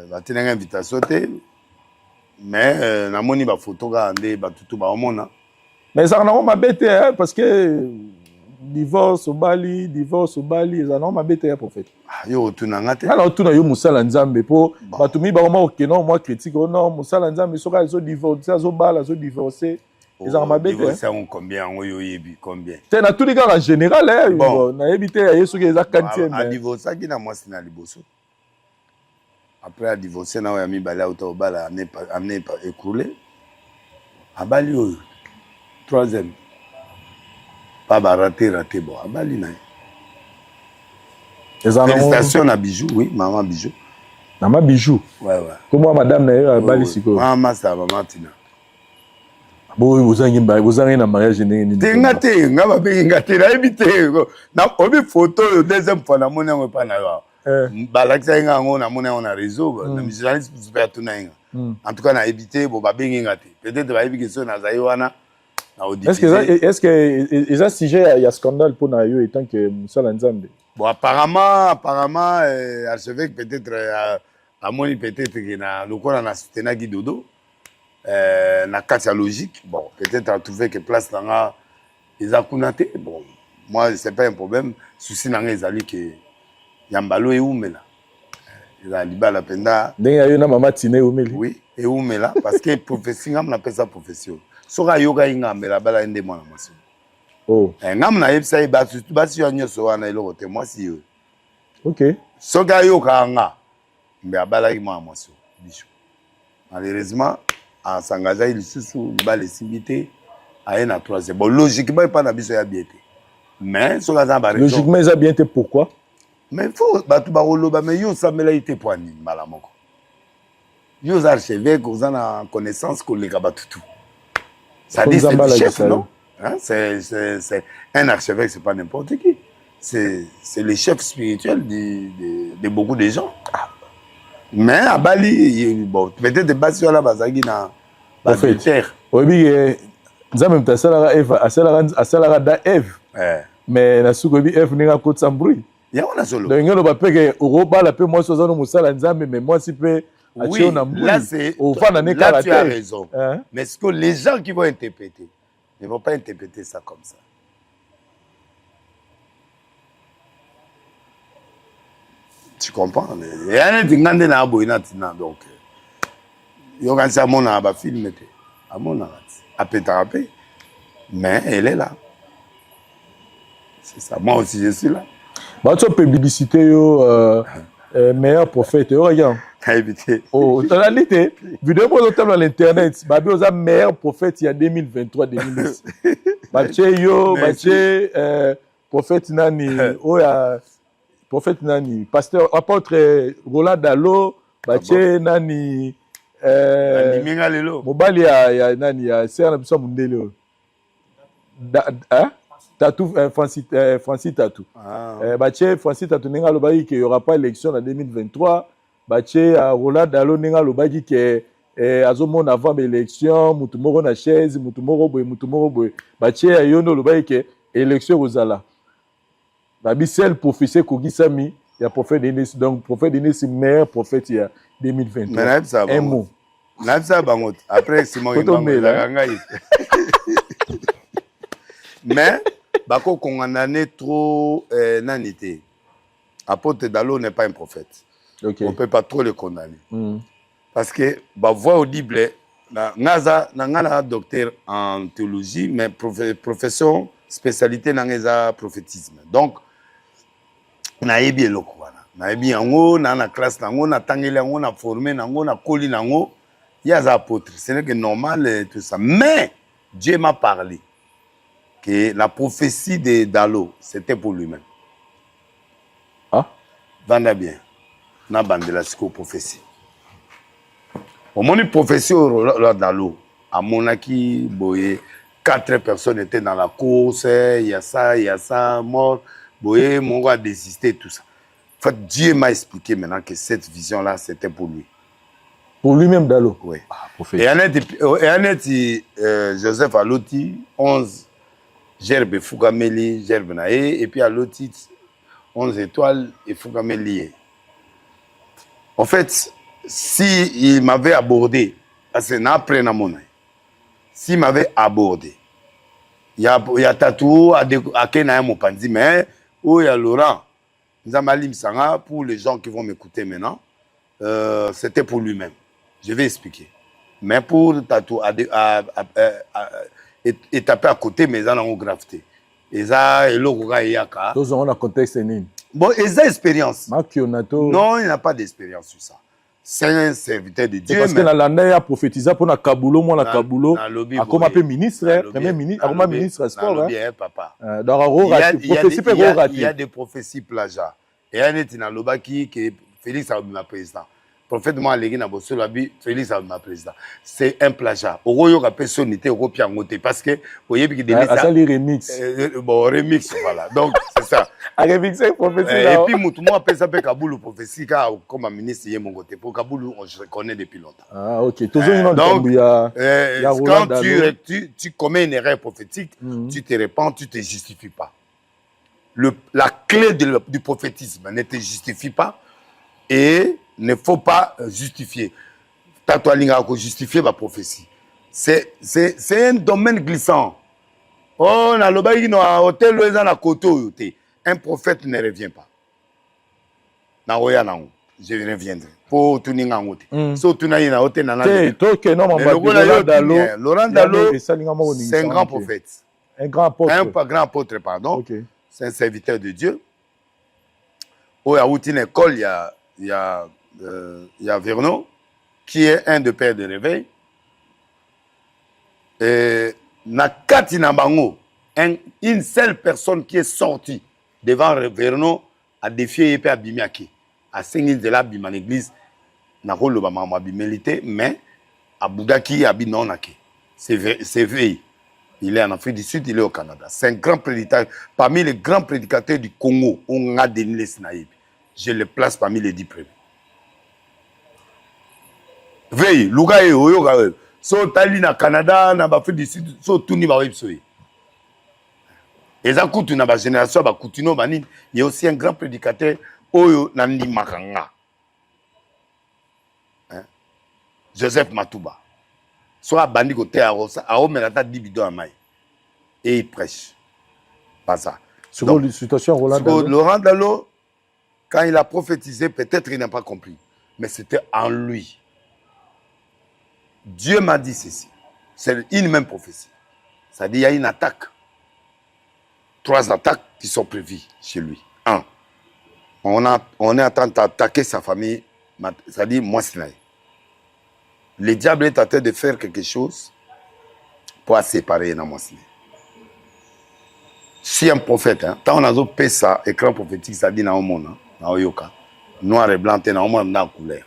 batenanga invitation te mais namoni ba photo ka ande batutu ba omona mais ça n'a pas bête parce que divorce au Bali ça n'a pas bête prophète yo tunanga te alors tuna yo musala nzambe po batumi ba oma okeno moi critique non musala nzambe soka zo divorcer zo bala zo divorcer ça n'a bête divorcer on combien on yo yebi combien te na tous les cas en général bon na ebité yesu ke za quantième a divorcer ki na mwasi na liboso après a divorcer na ya mibala auto bala amené pas écoulé abali oyo troisième pas raté bon abali na félicitations à Bijou oui maman Bijou ouais comment madame na abali siko maman ça maman Tina bon vous avez na mariage ni ngate ngaba be ngate na ebité na obi photo deuxième fois na mona ngo pa na yo balakisa nga ngo na mona on a réseau na journaliste super tout na nga en tout cas na ebité bo ba bengi ngate peut-être ba ebi question na zaïwana est-ce que il y a sujet il y a scandale pour na yo étant que musala nzambe bon apparemment archevêque peut-être à moni peut-être que na lokola na soutenaki dodo na kati logique bon peut-être à trouver que place nga eza kunate bon moi c'est pas un problème souci nga ezali que yambalo eumela eza libala penda ndenge yo na mama Tine eumeli oui eumela parce que prophétie ngam na pesa profession soka yoka ingambela bala ende mwana mwasi oh ngam na yebisa basi yo nyoso wana eloko te mwasi yo OK soka yoka nga mbe abala ki mwana mwasi biso malheureusement en s'engageant il sous bala simité a na troisième bon logiquement pas na biso ya bien te mais soka za ba logiquement ça bien te pourquoi mais faut batu ba roloba mais yo samela ite poani mala moko yo za archevêque ozana connaissance ko le kabatutu ça dit c'est le chef non hein? C'est un archevêque c'est pas n'importe qui c'est le chef spirituel de beaucoup de gens mais à Bali bon peut-être basi wala bazagi na terre obi nzambe mtasala Eve asala da Eve mais na suko bi Eve ninga kotsa mbrouille ya on a solo donc ngelo bapeke urobala pe moi sozano musala nzambe mais moi si pe oui, là c'est là tu as raison mais ce que les gens qui vont interpréter ne vont pas interpréter ça comme ça tu comprends il y a un dingande na boina tina donc yo quand ça mon ba film était à mon a pétarapé mais elle est là c'est ça moi aussi je suis là bah tu peux publicité yo meilleur prophète regarde oh t'as l'été vidéo pour sur l'internet babi oza meilleur prophète il y a 2023 2010 baché yo baché prophète nani oya prophète nani pasteur apôtre Roland Dalo baché nani minga lelo mobali ya nani ya serna biso mundele hein Tatou Francis Tatou baché Francis Tatou ninga lobaki que y aura pas élection en 2023 baché Roland Dalo ninga lobaki que azomona avant l'élection mutu moko na chaise mutu moko boy baché yono lobaki que élection ozala babi seul prophétie kogisami ya prophète Denis donc prophète Denis meilleur prophète ya 2023 un mot Nabsa bangot après Simon mais bako kongandane trop nanité apôtre Dalo n'est pas un prophète okay. On peut pas trop le condamner parce que ba voix audible naza nangana docteur en théologie mais profession spécialité nangeza prophétisme donc na yebi eloko wana na yebi yango na classe nango na tangeli yango na formé nango na koli nango yaza apôtre ce n'est que normal tout ça mais Dieu m'a parlé que la prophétie de Dalo c'était pour lui-même vanda bien na bandela siko prophétie au moins une prophétie au Dalo à monaki boye 4 personnes étaient dans la course il y a ça mort boye mon gars a désisté tout ça en fait Dieu m'a expliqué maintenant que cette vision là c'était pour lui pour lui-même Dalo oui et Annette Joseph Aloti 11 gerbe Fougameli gerbe nae et puis Aloti 11 étoiles et Fougameli en fait si il m'avait abordé, parce que après na mona, s'il m'avait abordé, il y a tatou à Kenya Mopanzi, mais où il y a Laurent, Nzamali Msanga, pour les gens qui vont m'écouter maintenant, c'était pour lui-même. Je vais expliquer. Mais pour tatou et taper à côté, mais ils ont grafté. Et ça, et l'autre, il y a qu'à. Tous ont un contexte. Bon, ils ont expérience. Non, il n'a pas d'expérience sur ça. C'est un serviteur de Dieu. Parce que l'année a prophétisé pour la Kabulo, moi la Kabulo, a comme appelé ministre, premier ministre, a comme ministre sport. Papa. Il y a des prophéties plagiat. Et il y a des prophéties qui Félix a ma président. Prophète moi légui na bosso labi Félix a ma président. C'est un plagiat. Oroyo ka personnalité européen ngoté parce que voyez que des ça les remix. Bon remix voilà. Donc c'est ça. A remixer prophétie et puis moi appelle ça Kaboulou prophétie comme un ministre yé mon côté. Pour Kaboulou on se connaît depuis longtemps. Ah OK. Toujours donc quand tu commets une erreur prophétique, tu te répands, tu te justifies pas. La clé du prophétisme ne te justifie pas et ne faut pas justifier. Tatoualinga ko justifier ma prophétie. C'est un domaine glissant. Oh, na lobayi no hôtel loza na koto yote. Un prophète ne revient pas. Na oya na on. Je reviendrai. Pour tuninga ngote. So tunayi na hôtel na na. Laurent Dalo, c'est un grand prophète. Un grand apôtre. Un grand apôtre, pardon. Okay. C'est un serviteur de Dieu. Au Yaouti, une école, il y a Vernon, qui est un des pères de réveil. Et Nakati Nabango, une seule personne qui est sortie devant Vernon a défié Epé Abimiaki. À Saint-Denis de l'église, Nakolo Bamama Abimélité, mais à Boudaki Abinonaki. C'est veille. Il est en Afrique du Sud, il est au Canada. C'est un grand prédicateur. Parmi les grands prédicateurs du Congo, on a Denis Sinaïb. Je le place parmi les 10 premiers. Veille, Louga et Oyo, so Tali na Canada, na Afrique du Sud, so Tuni Bawipsoye. Et ça coûte une génération, il y a aussi un grand prédicateur, Oyo Nandi Makanga. Joseph Matouba. Soit bandi côté à Rosa, à Omerata 10 bidons à maille. Et il prêche. Pas ça. Sur la situation Roland Dalo. Laurent Dalo, quand il a prophétisé, peut-être il n'a pas compris. Mais c'était en lui. Dieu m'a dit ceci. C'est une même prophétie. Ça dit, il y a une attaque. 3 attaques qui sont prévues chez lui. 1. On est en train d'attaquer sa famille. Ça dit, moi, c'est là. Le diable est en train de faire quelque chose pour séparer les Moissine. Si un prophète, tant on a fait ça, écran prophétique, ça dit dans le monde, noir et blanc, dans le monde, dans la couleur.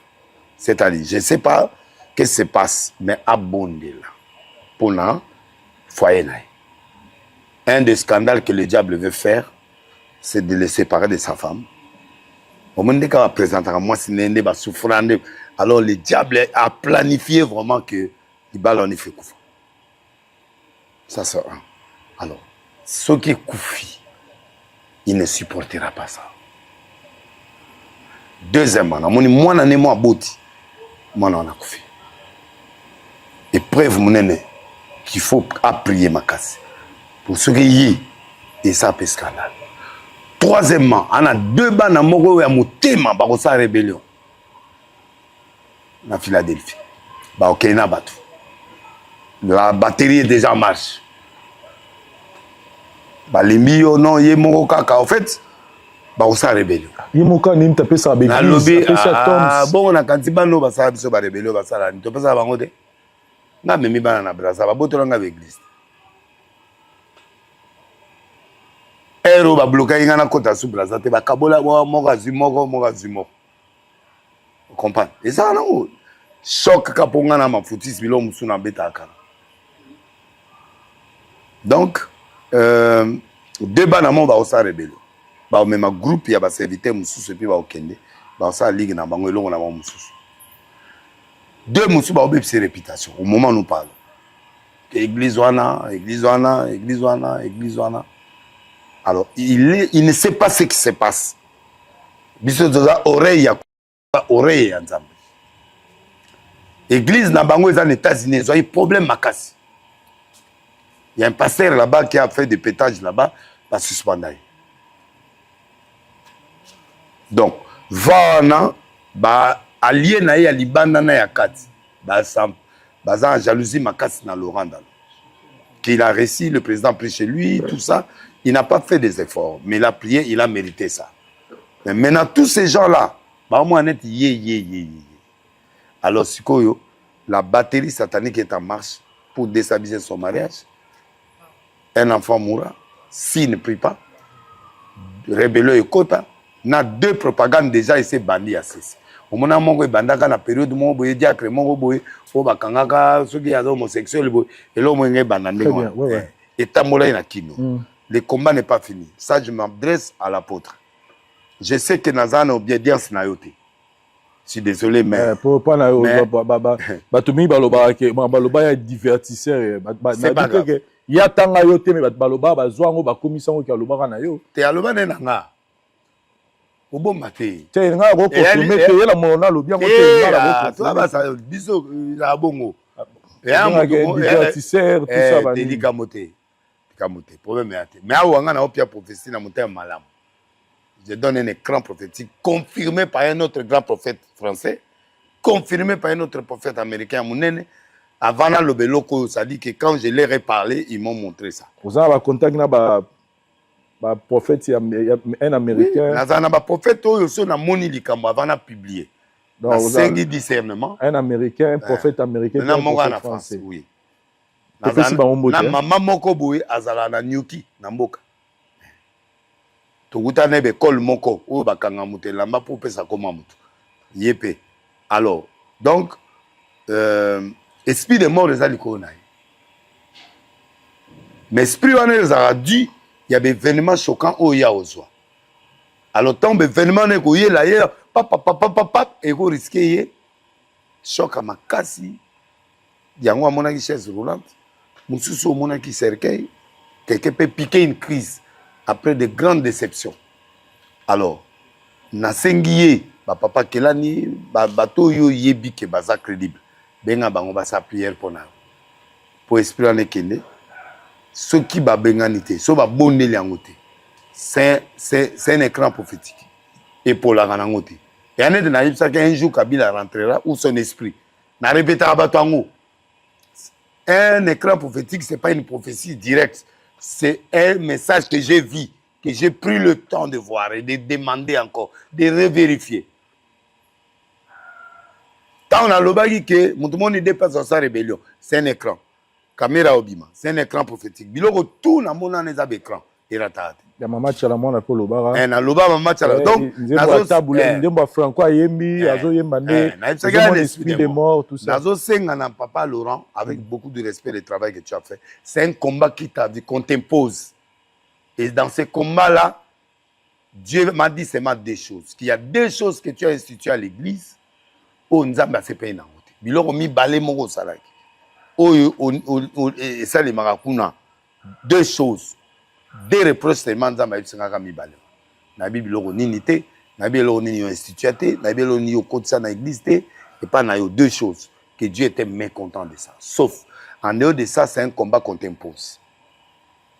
C'est-à-dire, je ne sais pas ce qui se passe, mais abondé là. Pour le foyer. Un des scandales que le diable veut faire, c'est de le séparer de sa femme. Au moment où on va présenter à moi, c'est un souffrant. Alors le diable a planifié vraiment que il va l'en faire couper. Ça c'est un. Alors, ce qui est koufi, il ne supportera pas ça. Deuxièmement, moi n'en ai moi boti, moi n'en a koufi. Et preuve mon aîné qu'il faut prier ma casse. Pour ce qui y est, et ça peut scandale. Troisièmement, on a 2 bancs dans Moro et à Moutema, par sa rébellion. Na Philadelphie. Bah, ok, na bateau. La batterie est déjà en marche. Bah, les millions, non, il y a mon kaka. En fait, bah, on s'est rébellé. Il y a mon kaka, il tapé ça avec l'église. Ah, bon, on a quand il y a no, bah, ça, ça, bah, rébellé, bah, ça, là, il te passe à bangote. Na, mais mi banana, bah, ça, bah, boto, là, avec l'église. Ero, bah, bloqué, il y a un côté sous Braza, te bah, kabola, moi, zimoko. Vous comprenez? Et ça, non. Choc kaponga na mafutis bilo musuna betaka. Donc, débat na mon ba osa rebelle. Ba même groupe ya ba serviteur mususu puis ba okende. Ba osa ligue na bango elongo na ba mususu. 2 mususu ba obepse réputation au moment où nous parlons. Église wana. Alors, il ne sait pas ce qui se passe. Biso doza oreille ya Nzambe. Église na bango aux États-Unis, ils ont eu problème makasi. Il y a un pasteur là-bas qui a fait des pétages là-bas, va suspendre. Donc, voilà, bah allié na ya libanda na ya kati, bah en jalousie makasi na Laurent Dalo. Qu'il a réussi, le président pris chez lui, tout ça, il n'a pas fait des efforts, mais il a prié, il a mérité ça. Mais maintenant tous ces gens-là, bah moi net Alors sikoyo, la batterie satanique est en marche pour déstabiliser son mariage. Un enfant mourra s'il ne prie pas. Rébellion et quota. Na deux propagandes déjà et c'est bandit à ceci. Au moment où on bandaka na période mon boye diacre mon boye o bakangaka ceux qui sont homosexuels et l'homme est bandandé. Et tamola na kino. Le combat n'est pas fini. Ça je m'adresse à l'apôtre. Je sais que Nazana obédience na yote. Je suis désolé mais pour pas na batumi baloba ke baloba ya divertisseur c'est pas grave. Il y a tant à yote mais baloba bazwango ba commission ki aloba na yo. Te aloba na nga. Obo maté. Te nga ko consommer te la mona lo bien ko te nga toi ba ça biso la bongo. Et un divertisseur tout ça ba ni kamote. Kamote problème ya te. Mais awanga na opia prophétie na monter malam. Je donne un écran prophétique confirmé par un autre grand prophète français, confirmé par un autre prophète américain Mounene. Avant le beloko, ça dit que quand je leur ai parlé, ils m'ont montré ça. Vous avez un contact avec un prophète, un américain. Oui, un prophète, aussi na moni likambo avant de publier. Donc, cinq discernement. Un américain, un prophète américain. Un prophète français. Oui. Na maman moko boy azala na nyuki na mboka. Toguta nebe kol moko o bakanga mutela mba pour pesa koma mutu. Yepé. Alors, donc esprit de mort les alikona. Mais esprit on les a dit il y a des événements choquants au ya ozwa. Alors tant événement ne ko yela hier pap et ko risquer choc à makasi. Yango amona ki chaise roulante. Mususu omona ki cercueil. Quelqu'un peut piquer une crise après de grandes déceptions. Alors na sengiye ba papa kelani ba bato yo yebi ke baza crédible. Benga bango ba sa prière pour esprit en ekende ceux qui ba benganité so ba bondeli yangote c'est un écran prophétique et pour la ranangote et ane de naïb ça qu'un jour Kabila rentrera ou son esprit na répétera batango un écran prophétique c'est pas une prophétie directe c'est un message que j'ai vu que j'ai pris le temps de voir et de demander encore de revérifier. Quand on a l'obagi que tout le monde dépasse dans sa rébellion, c'est un écran. Caméra obima, c'est un écran prophétique. Biloko tout na mona les écran et ratate. Ya mama chala mona ko lobara. Na loba mama chala. Donc nazo tabule ndemba Franco yembi azo yembane. Esprit de mort tout ça. Nazo senga na papa Laurent avec beaucoup de respect le travail que tu as fait. C'est un combat qui t'a dit qu'on t'impose. Et dans ce combat là, Dieu m'a dit seulement deux choses. Qu'il y a deux choses que tu as instituées à l'église. Oh, nzamba c'est pas une honte. Biloko mi balé moko salaki. Oh, et ça les marakuna. Deux choses. Deux reproches seulement nzamba yitsanga mi balé. Na biloko nini te, na biloko nini institué te, na biloko nini yo kotisa na église te, et pas na yo deux choses que Dieu était mécontent de ça. Sauf en dehors de ça, c'est un combat qu'on t'impose.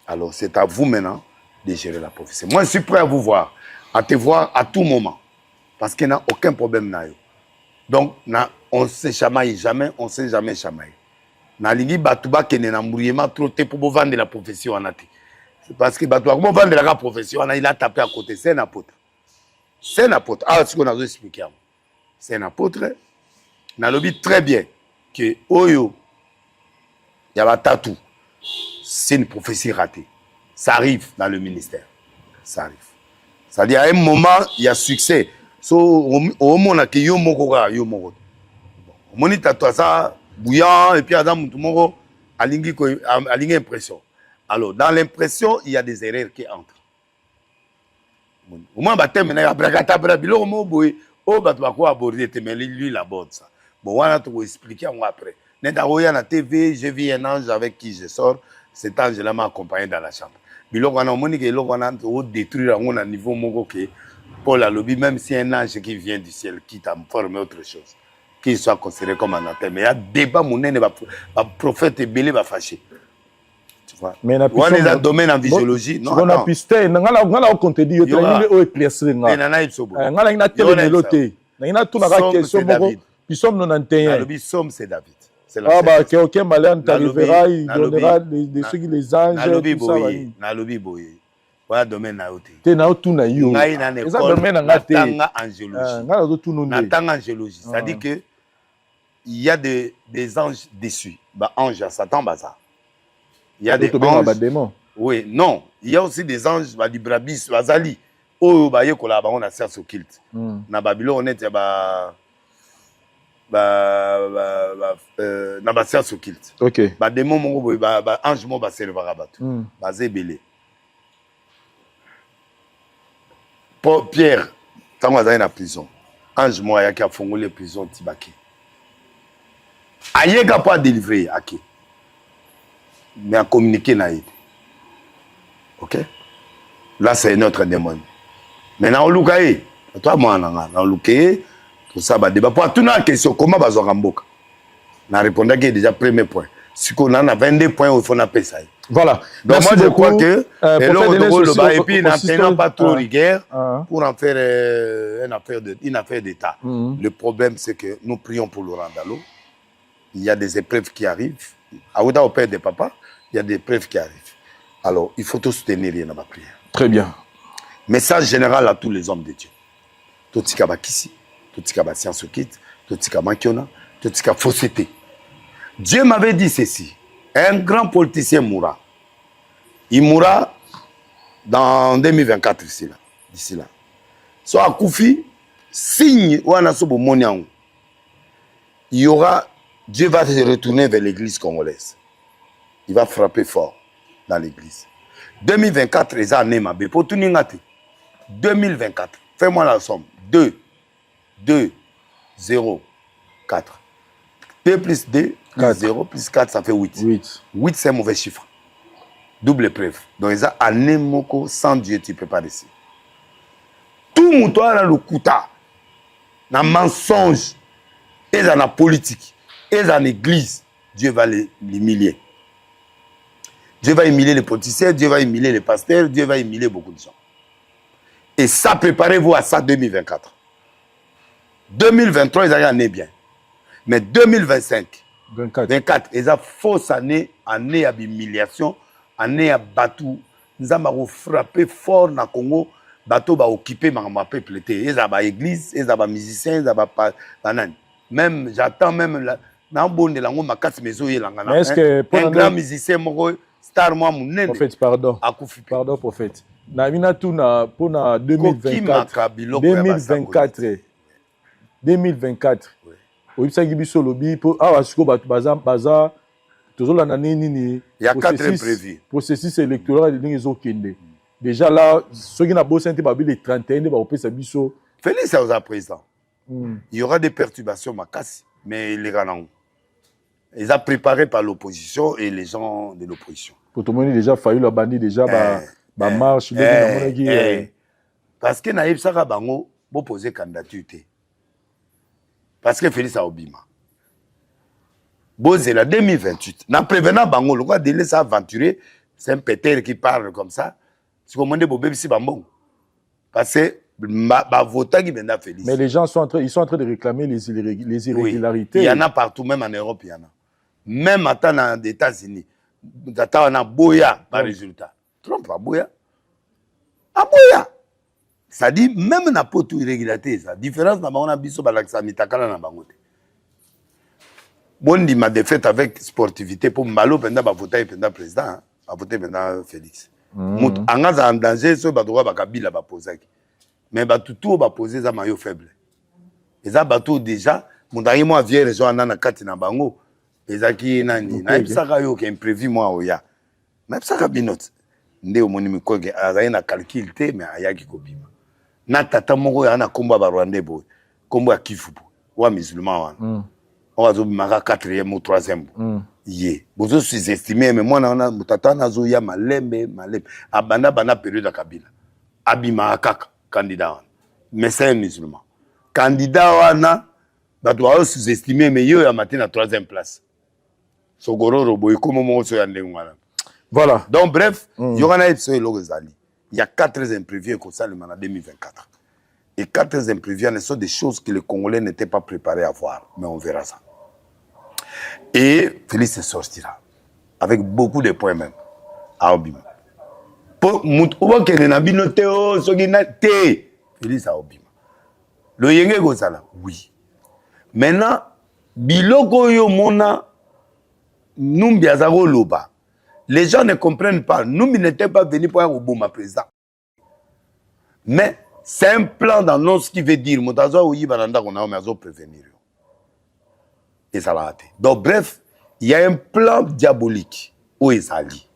Alors c'est à vous maintenant de gérer la prophétie. Moi je suis prêt à vous voir, à te voir à tout moment, parce qu'il n'y a aucun problème na yo. Donc, on ne se chamaille jamais, on ne sait jamais chamaille. Na lingi batuba kene na mouriema trop te pour vendre la profession en ati. C'est parce que batuba comment vendre la profession il a tapé à côté, c'est un apôtre. C'est un apôtre. Ah, ce qu'on a expliqué. C'est un apôtre. Na lobi très bien que oyo y a la tatou. C'est une prophétie ratée. Ça arrive dans le ministère. Ça arrive. C'est-à-dire à un moment il y a succès. So au monde qui yo moko moni tatouage ça bouillant et puis adam tout moko alingi impression. Alors dans l'impression il y a des erreurs qui entrent. Au moins batem na brakata bra bilo mo boy o batu ba ko aborder te mais lui il aborde ça. Bon on a tout expliquer après. Neta oya na TV, j'ai vu un ange avec qui je sors, cet ange là m'a accompagné dans la chambre. Bilo on a moni que lo on a détruire on a niveau moko que Paul a lobby, même si un ange qui vient du ciel, qui t'a formé autre chose. qu'il soit considéré comme anathème. Mais il y a débat, mon prophète et belé va fâcher. Tu vois? Mais on est dans le domaine en physiologie. Non, on a pisté. On a compté dit, il y a un éclairci. On a une télé. On a tout la question. Puis somme 91. Le somme c'est David. Ah bah aucun malin t'arrivera, il donnera des ceux qui les anges. Na lobi boye. Voilà domaine na ote. Te na tout na yo. Na ina ne domaine na te. Tanga angéologie. Na zo tout non. Na tanga angéologie. Ça dit que il y a des anges déçus. Bah ange à Satan baza. Il y a des anges. Oui, non, il y a aussi des anges bah librabis bazali. Oh bah yekola ba on a serre occulte. Na Babylone on est na ba science occulte. OK. Ba démon mongo ba ange mo ba servera batu. Ba zebele. Pierre tango azali na prison. Ange mo ayaki afongoli prison tibaki. Ayeka pas délivrer aki. Mais à communiquer na yé. OK? Là c'est notre démon. Maintenant on lukaye. Toi moi na lukaye. Pour ça, débat. Pour tout la question, comment bazo ramboka? Na répondre que déjà premier point. Si on a 22 points, il faut appeler ça. Voilà. Donc moi je crois que et puis n'atteignant pas trop rigueur pour en faire une affaire d'État. Le problème c'est que nous prions pour Laurent Dalo. Il y a des épreuves qui arrivent. À Ouda au père de papa, il y a des épreuves qui arrivent. Alors il faut tout soutenir dans ma prière. Très bien. Message général à tous les hommes de Dieu. Tout ce qui va ici. Tout ce qui est science quitte, tout ce qui est manquiona, tout ce qui est fausseté. Dieu m'avait dit ceci. Un grand politicien mourra. Il mourra dans 2024 d'ici là. Soit à Koufi, signe ou à il y aura, Dieu va se retourner vers l'église congolaise. Il va frapper fort dans l'église. 2024, les années m'a pour tout n'ingate. 2024, fais-moi la somme. 2, 0, 4. 2 plus 2, plus 0, plus 4, ça fait 8. 8, c'est un mauvais chiffre. Double épreuve. Donc, ça, année moko, sans Dieu, tu ne peux pas réussir. Tout le monde a le kouta, dans le mensonge, et dans la politique, et dans l'église, Dieu va l'humilier. Dieu va humilier les politiciens, Dieu va humilier les pasteurs, Dieu va humilier beaucoup de gens. Et ça, préparez-vous à ça 2024. 2023, ils ont année bien. Mais 2025, 24, ils ont fausse année d'humiliation, année à batou. Ils ont frappé fort dans le Congo, bateau va occuper ma peuple. Ils ont l'église, ils ont les musiciens, ils ont pas. Même, j'attends même dans le bon de la ma casse maison. Est-ce que un grand musicien, star moi mon nez. Prophète, pardon. Pardon, prophète. Namina Tuna pour 2024. 2024. Oui, ça qui biso lobby pour asko baza toujours l'année nini. Il y a 4 prévus. Processus électoral de Zokende. Déjà là, ceux qui n'a pas senti babi les 31 va opérer sa biso. Félix est président. Il y aura des perturbations ma casse, mais les rangs. Ils ont préparé par l'opposition et les gens de l'opposition. Pour tout le monde déjà failli la bandit déjà ba marche parce que naïb saka bango bo poser candidature. Parce que Félix a obima. Bozé la 2028. N'a prévenant bango, le quoi délai ça aventuré, c'est un péter qui parle comme ça. C'est comme on dit bobé si bambon. Parce que ba vota qui vient Félix. Mais les gens sont en train de réclamer les irrégularités. Oui, il y en a partout, même en Europe, il y en a. Même attends dans les États-Unis. Attends, on a Boya par résultat. Trump a Boya. A Boya. Ça dit, même n'a pas tout irrégularité, ça. Différence, on a biso balaksa mitakala na bangote. Bon, dit ma défaite avec sportivité pour Malo, pendant va voter pendant président, va voter pendant Félix. Angaza en danger, ce badouba bakabila ba posaki. Mais tout va poser ça maillot faible. Et ça bateau déjà, mon dernier mois vient rejoindre na kati na bango. Et ça qui nani, na ipsaka yo qui imprévu moi oya. Na ipsaka binot. Nde omoni mikoge azaye na calcul te mais ayaki kobima. Na tata moko ya na komba ba Rwandais boy. Komba kifu boy. Wa musulman wana. On va zo maka 4e ou 3e. Yé. Bozo sous-estimé mais moi na mutata na zo ya malembe. Abanda bana période ya Kabila. Abima kaka candidat wana. Mais c'est un musulman. Candidat wana bah doit sous-estimer mais yo ya matin à 3e place Sogoro Robo comme mon so yande ngala. Voilà. Donc bref, il y aura un épisode logozali. Il y a 4 imprévus comme ça le en 2024. Et 4 imprévus ne sont des choses que les Congolais n'étaient pas préparés à voir, mais on verra ça. Et Félix se sortira avec beaucoup de points même à Obima. Pour Moutouba qui n'a pas noté ce qui n'a été Félix à Obima. Le yenge gozala, oui. Maintenant, biloko yo mona Numbiazaro Loba. Les gens ne comprennent pas. Numbi n'était pas venu pour un Obama président. Mais c'est un plan d'annonce qui veut dire Moutazo Ouyi Bananda qu'on a au prévenir. Et ça l'a raté. Donc bref, il y a un plan diabolique où ils allient.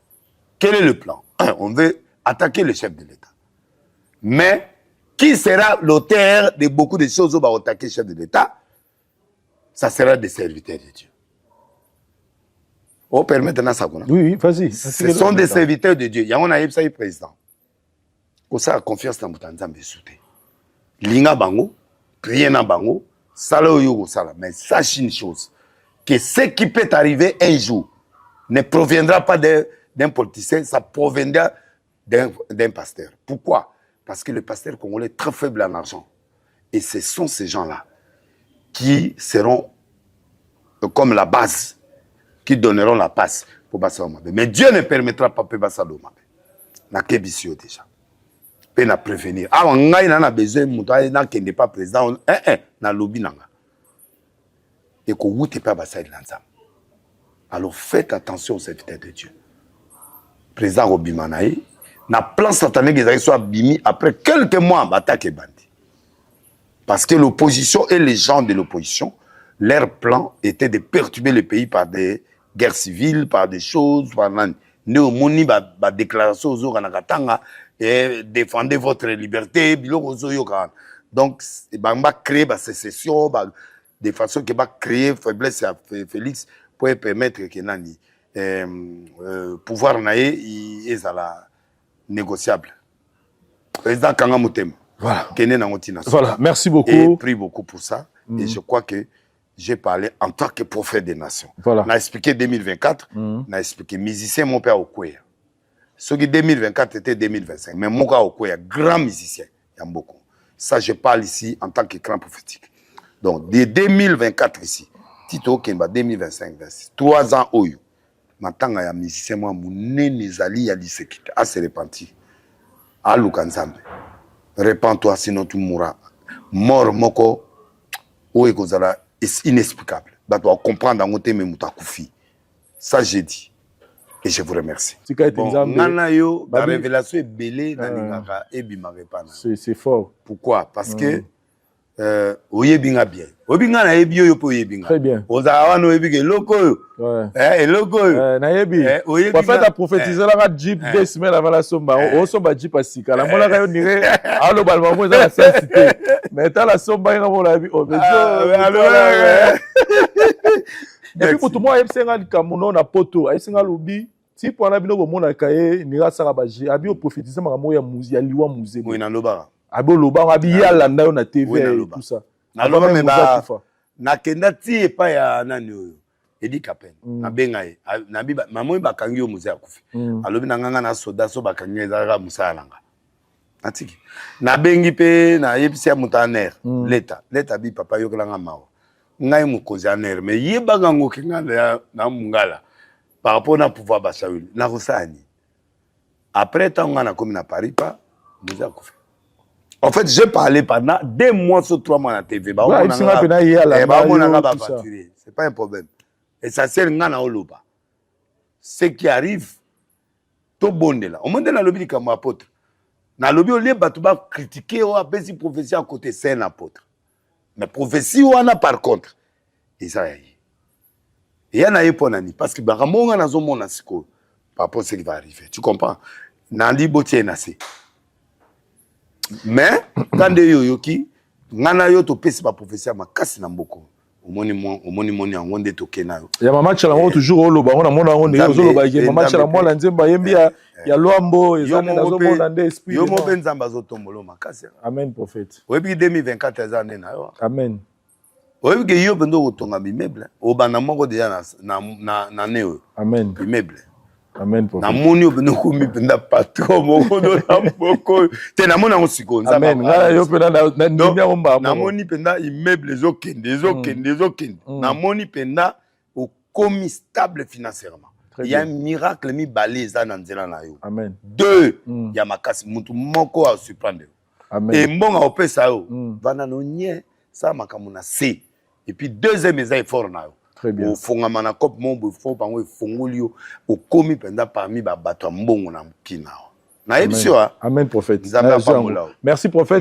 Quel est le plan? On veut attaquer le chef de l'État. Mais qui sera l'auteur de beaucoup de choses où on va attaquer le chef de l'État? Ça sera des serviteurs de Dieu. On permet de ça. Oui, vas-y. Ce sont des serviteurs de Dieu. Il y a un aïe président. Comme ça, confiance dans Moutanzambe soute. Linga bango, prier na bango, salo yogo sala. Mais sache une chose, que ce qui peut arriver un jour ne proviendra pas d'un politicien, ça proviendra d'un pasteur. Pourquoi? Parce que le pasteur congolais est très faible en argent. Et ce sont ces gens-là qui seront comme la base, qui donneront la passe pour Bassa Omabe. Mais Dieu ne permettra pas que Bassa Omabe. Na kebisio déjà. Peut na prévenir. Ah, on a besoin de qui n'est pas président. Na lobby nanga. Et qu'on ne pas Bassa Lanzam. Alors faites attention aux serviteurs de Dieu. Président Robimanaï, na plan satanique qui soit bimi après quelques mois attaque bandi. Parce que l'opposition et les gens de l'opposition, leur plan était de perturber le pays par des guerres civiles, par des choses, par néomoni, par déclaration aux Oranakatanga, et défendez votre liberté, donc, il va créer des sécessions, de façon qui va créer faiblesse à Félix pour permettre que Nani, pouvoir naïe, il est négociable. Président Kangamoutem. Voilà. Voilà, merci beaucoup. Et prie beaucoup pour ça. Et je crois que j'ai parlé en tant que prophète des nations. Voilà. On a expliqué 2024, on a expliqué musicien, mon père Okoya. Ce qui 2024 était 2025. Mais mon père Okoya, grand musicien, il y a beaucoup. Ça, je parle ici en tant que grand prophétique. Donc, de 2024 ici, Tito Kemba 2025, 3 ans, Oyo. Maintenant, il y a un musicien, moi, mon Nénézali, il y a l'Isekite. Ah, c'est repenti. Ah, Lukanzambe. Répands-toi, sinon tu mourras. Mort, moko, ou ekozala, est inexplicable. Tu dois comprendre dans mon thème, Moutakoufi. Ça, j'ai dit. Et je vous remercie. Bon, Nanayo, la révélation est belle, c'est fort. Pourquoi? Parce que, oyebinga bien. Oyebinga na ebio yo po oyebinga. Très bien. Ozawa no ebige loko yo. Ouais. Loko yo. Na yebi. Pour faire ta prophétiser la Jeep 2 semaines avant la somba. On somba Jeep asika. La mola kayo nire. Allo balma mo za la cité. Mais ta la somba nga mo la bi. Oh bezo. Et puis pour tout moi ebsenga likamuno na poto. Ebsenga lobi. Si pour na bino bomona kaye nira sanga baji. Abi o prophétiser mangamo ya muzi ya liwa muze. Oui na loba. Abo loba abi ya landa yo na TV et tout ça. Na loba me ba na kenda ti pa ya nani oyo edi kapen na benga ye na biba mamoyi bakangi yo muze akufi alobi na nganga na soda so bakangi ezaka musalanga atiki na bengi pe na yebisi ya mutaner leta bi papa yo kelanga mawo ngai mukozi aner mais yebanga ngokinga na mungala par rapport na pouvoir basawili na kosani après tant na komi na Paris pa muze akufi. En fait, j'ai parlé pendant 2 mois sur 3 mois à la TV. C'est pas un problème. Et ça sert à Oloba. Ce qui arrive, tout bon là. On m'a dit dans le lobby comme apôtre. Dans le lobby, on va critiquer ou appeler prophétie à côté, c'est un apôtre. Mais prophétie, on a par contre. Et ça y est. Et il y en a eu pour Nani. Parce que par rapport à ce qui va arriver. Tu comprends? Nandi Botier Nassé. Mais quand de yoyoki ngana yo to pesi ba prophétie ma kasi na mboko omoni angonde to kenayo ya mama chala ngo toujours oloba ngona mona ngo ne ozoloba ke mama chala mo la nzemba yembi ya lwambo ezane nazo mona nde esprit yo mo benzamba zo tombolo makasi. Amen prophète. Webi 2024 ezane na yo. Amen. oyebi ke yo pendo kotonga bimeble obanda moko deja na neo amen bimeble amen na moni pendo komi penda patron moko do na moko te na mona ngosiko nza amen ngala yo penda na ndimia omba na moni penda immeuble ezokende na moni penda okomi stable financièrement. Il y a un miracle mibale eza na nzela na yo. Amen. 2 ya makasi mutu moko a surprendre. Amen. Et mbonga opesa yo vana no nye sa makambo na C. Et puis deuxième eza effort na yo. Très bien. Au fongama na cop mombo fo bango efongoli yo okomi penda parmi ba bato mbongo na mkina. Na ebisio. Amen prophète. Merci prophète.